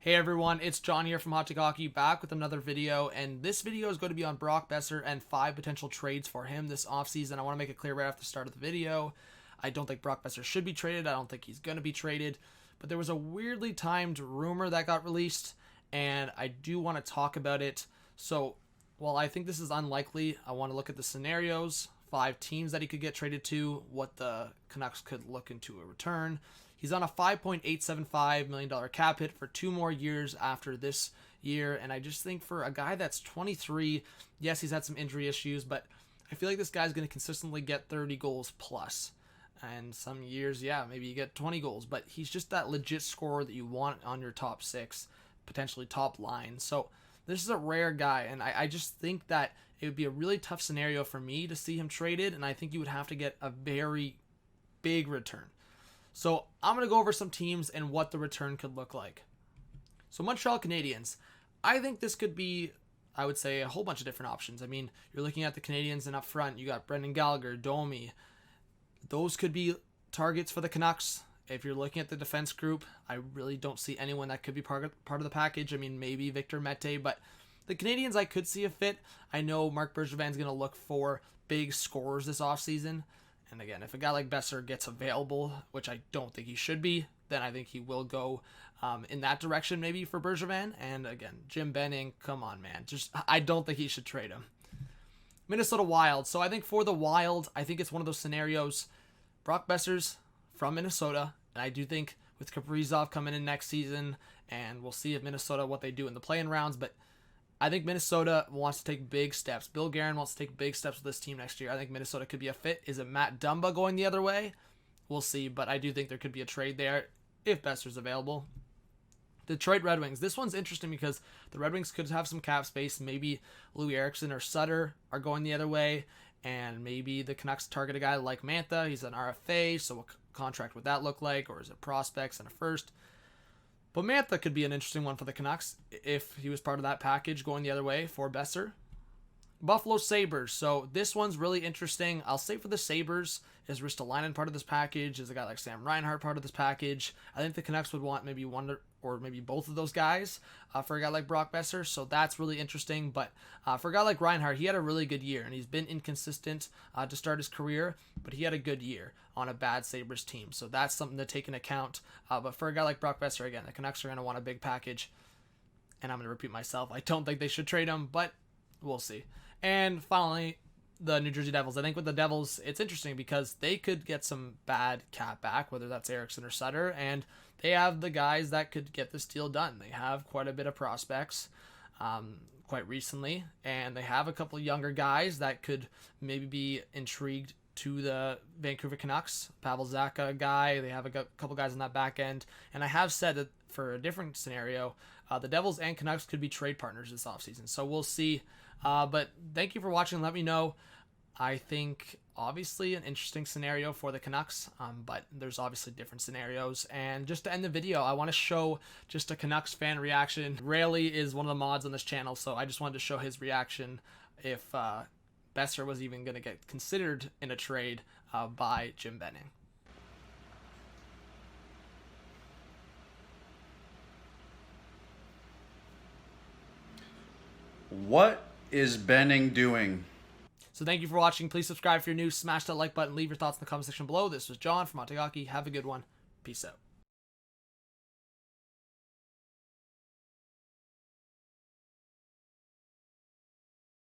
Hey everyone, it's John here from Hot Take Hockey, back with another video, and this video is going to be on Brock Boeser and 5 potential trades for him this offseason. I want to make it clear right off the start of the video, I don't think Brock Boeser should be traded. I don't think he's going to be traded, but there was a weirdly timed rumor that got released, and I do want to talk about it. So, while I think this is unlikely, I want to look at the scenarios, 5 teams that he could get traded to, what the Canucks could look into a return. He's on a $5.875 million cap hit for 2 more years after this year, and I just think for a guy that's 23, yes, he's had some injury issues, but I feel like this guy's going to consistently get 30 goals plus. And some years, yeah, maybe you get 20 goals, but he's just that legit scorer that you want on your top 6, potentially top line. So this is a rare guy, and I just think that it would be a really tough scenario for me to see him traded, and I think you would have to get a very big return. So I'm going to go over some teams and what the return could look like. So Montreal Canadiens, I think this could be, I would say, a whole bunch of different options. I mean, you're looking at the Canadiens, and up front, you got Brendan Gallagher, Domi. Those could be targets for the Canucks. If you're looking at the defense group, I really don't see anyone that could be part of the package. I mean, maybe Victor Mete, but the Canadiens, I could see a fit. I know Marc Bergevin's going to look for big scorers this offseason. And again, if a guy like Boeser gets available, which I don't think he should be, then I think he will go in that direction maybe for Bergevin. And again, Jim Benning, come on, man. I don't think he should trade him. Minnesota Wild. So I think for the Wild, I think it's one of those scenarios. Brock Boeser's from Minnesota, and I do think with Kaprizov coming in next season, and we'll see if Minnesota, what they do in the play-in rounds, but I think Minnesota wants to take big steps. Bill Guerin wants to take big steps with this team next year. I think Minnesota could be a fit. Is it Matt Dumba going the other way? We'll see, but I do think there could be a trade there if Boeser's available. Detroit Red Wings. This one's interesting because the Red Wings could have some cap space. Maybe Louis Eriksson or Sutter are going the other way, and maybe the Canucks target a guy like Mantha. He's an RFA, so what contract would that look like? Or is it prospects and a first? But Mantha could be an interesting one for the Canucks if he was part of that package going the other way for Boeser. Buffalo Sabres. So this one's really interesting. I'll say for the Sabres, is Ristolainen part of this package? Is a guy like Sam Reinhart part of this package? I think the Canucks would want maybe one or maybe both of those guys for a guy like Brock Boeser. So that's really interesting. But for a guy like Reinhart, he had a really good year, and he's been inconsistent to start his career, but he had a good year on a bad Sabres team. So that's something to take into account. But for a guy like Brock Boeser, again, the Canucks are going to want a big package. And I'm going to repeat myself. I don't think they should trade him, but we'll see. And finally, the New Jersey Devils. I think with the Devils, it's interesting because they could get some bad cap back, whether that's Eriksson or Sutter, and they have the guys that could get this deal done. They have quite a bit of prospects quite recently, and they have a couple of younger guys that could maybe be intrigued to the Vancouver Canucks. Pavel Zacha guy, they have a couple guys on that back end, and I have said that for a different scenario, the Devils and Canucks could be trade partners this offseason, so we'll see. But thank you for watching. Let me know. I think obviously an interesting scenario for the Canucks, but there's obviously different scenarios. And just to end the video, I want to show just a Canucks fan reaction. Rayleigh is one of the mods on this channel, so I just wanted to show his reaction if Boeser was even going to get considered in a trade by Jim Benning. What is Benning doing? So thank you for watching. Please subscribe if you're new. Smash that like button. Leave your thoughts in the comment section below. This was John from Hot Take Hockey. Have a good one. Peace out.